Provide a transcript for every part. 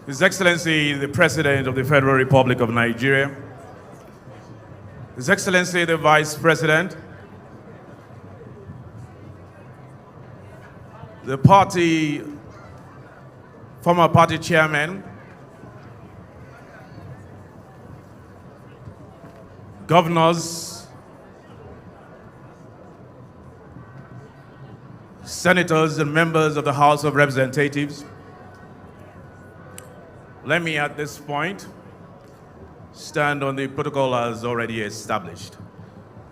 His Excellency, the President of the Federal Republic of Nigeria, His Excellency, the Vice President, the former party chairman, governors, senators, and members of the House of Representatives. Let me at this point stand on the protocol as already established.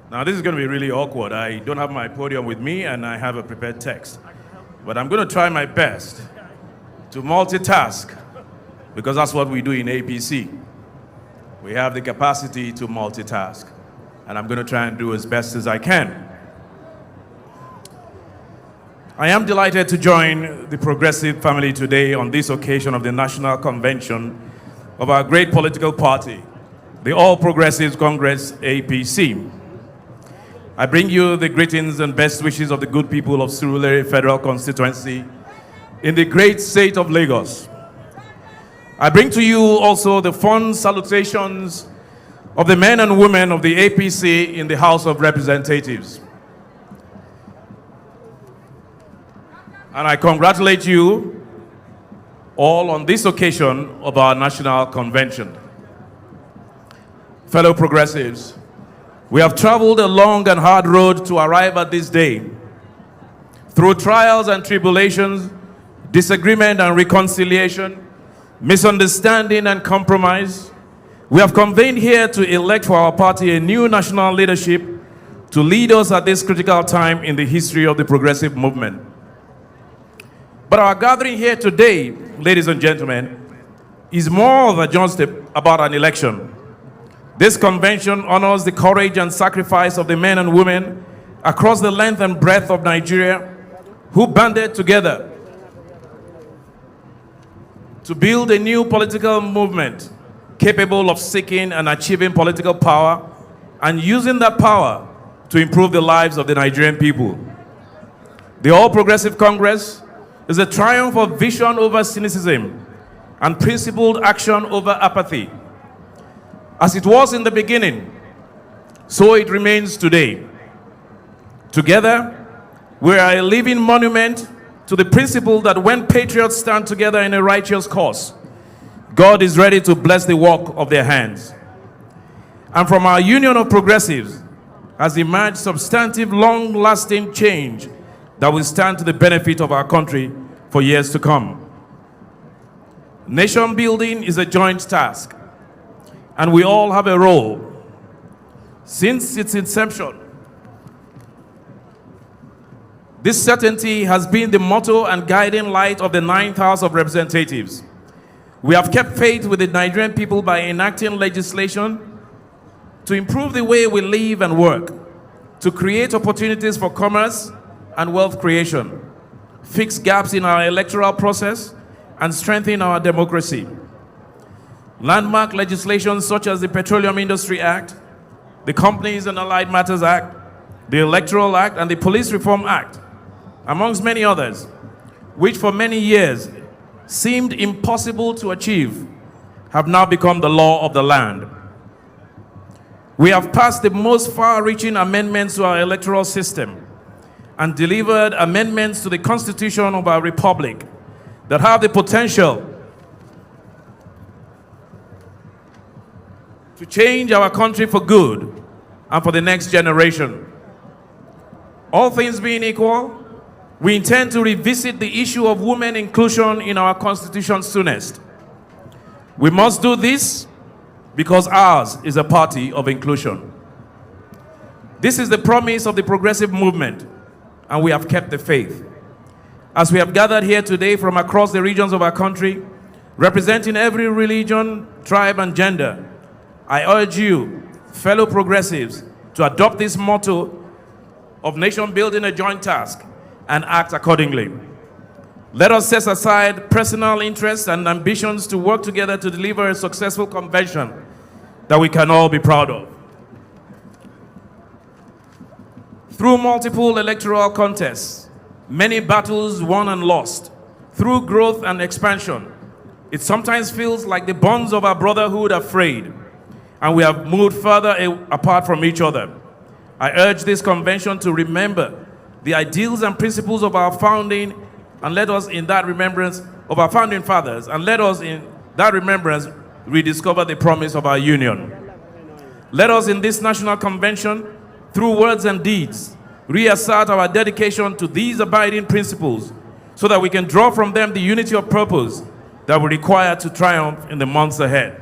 Now, this is going to be really awkward. I don't have my podium with me and I have a prepared text. But I'm going to try my best to multitask because that's what we do in APC. We have the capacity to multitask. And I'm going to try and do as best as I can. I am delighted to join the Progressive family today on this occasion of the National Convention of our great political party, the All Progressives Congress, APC. I bring you the greetings and best wishes of the good people of Surulere Federal Constituency in the great state of Lagos. I bring to you also the fond salutations of the men and women of the APC in the House of Representatives. And I congratulate you all on this occasion of our National Convention. Fellow progressives, we have traveled a long and hard road to arrive at this day. Through trials and tribulations, disagreement and reconciliation, misunderstanding and compromise, we have convened here to elect for our party a new national leadership to lead us at this critical time in the history of the progressive movement. But our gathering here today, ladies and gentlemen, is more than just about an election. This convention honors the courage and sacrifice of the men and women across the length and breadth of Nigeria who banded together to build a new political movement capable of seeking and achieving political power and using that power to improve the lives of the Nigerian people. The All Progressive Congress is a triumph of vision over cynicism and principled action over apathy. As it was in the beginning, so it remains today. Together, we are a living monument to the principle that when patriots stand together in a righteous cause, God is ready to bless the work of their hands. And from our union of progressives has emerged substantive, long-lasting change that will stand to the benefit of our country for years to come. Nation building is a joint task, and we all have a role. Since its inception, this certainty has been the motto and guiding light of the 9th House of Representatives. We have kept faith with the Nigerian people by enacting legislation to improve the way we live and work, to create opportunities for commerce and wealth creation, fix gaps in our electoral process, and strengthen our democracy. Landmark legislation such as the Petroleum Industry Act, the Companies and Allied Matters Act, the Electoral Act, and the Police Reform Act, amongst many others, which for many years seemed impossible to achieve, have now become the law of the land. We have passed the most far-reaching amendments to our electoral system and delivered amendments to the Constitution of our Republic that have the potential to change our country for good and for the next generation. All things being equal, we intend to revisit the issue of women inclusion in our Constitution soonest. We must do this because ours is a party of inclusion. This is the promise of the progressive movement, and we have kept the faith. As we have gathered here today from across the regions of our country, representing every religion, tribe, and gender, I urge you, fellow progressives, to adopt this motto of nation building a joint task and act accordingly. Let us set aside personal interests and ambitions to work together to deliver a successful convention that we can all be proud of. Through multiple electoral contests, many battles won and lost, through growth and expansion, It sometimes feels like the bonds of our brotherhood are frayed, and we have moved further apart from each other. I urge this convention to remember the ideals and principles of our founding, and let us, in that remembrance of our founding fathers, and let us, in that remembrance, rediscover the promise of our union. Let us, in this national convention, through words and deeds, reassert our dedication to these abiding principles, so that we can draw from them the unity of purpose that we require to triumph in the months ahead.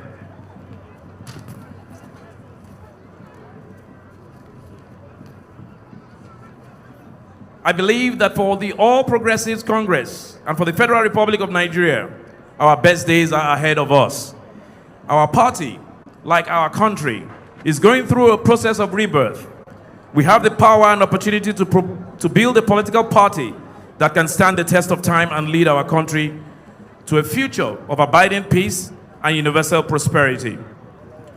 I believe that for the All Progressives Congress and for the Federal Republic of Nigeria, our best days are ahead of us. Our party, like our country, is going through a process of rebirth. We have the power and opportunity to build a political party that can stand the test of time and lead our country to a future of abiding peace and universal prosperity.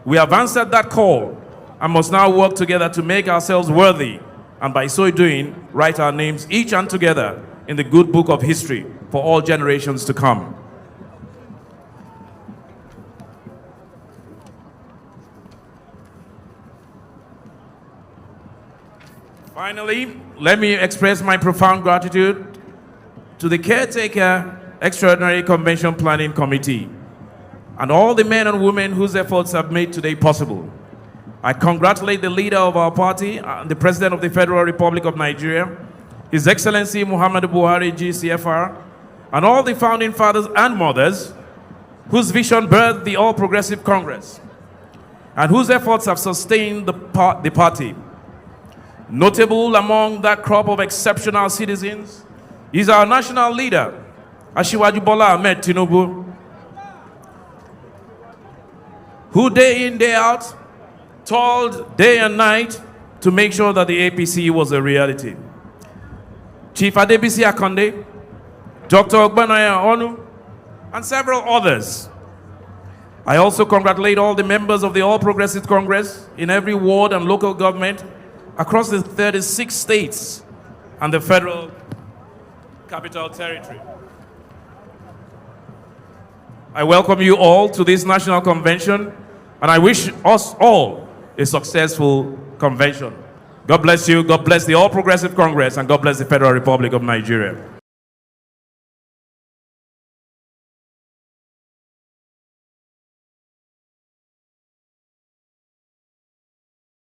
We have answered that call and must now work together to make ourselves worthy, and by so doing, write our names each and together in the good book of history for all generations to come. Finally, let me express my profound gratitude to the Caretaker Extraordinary Convention Planning Committee and all the men and women whose efforts have made today possible. I congratulate the leader of our party, the President of the Federal Republic of Nigeria, His Excellency Muhammadu Buhari GCFR, and all the founding fathers and mothers whose vision birthed the All Progressive Congress and whose efforts have sustained the party. Notable among that crop of exceptional citizens is our national leader, Asiwaju Bola Ahmed Tinubu, who day in, day out, toiled day and night to make sure that the APC was a reality. Chief Adebisi Akonde, Dr. Ogbanaya Onu, and several others. I also congratulate all the members of the All Progressive Congress in every ward and local government across the 36 states and the Federal Capital Territory. I welcome you all to this national convention, and I wish us all a successful convention. God bless you, God bless the All Progressive Congress, and God bless the Federal Republic of Nigeria.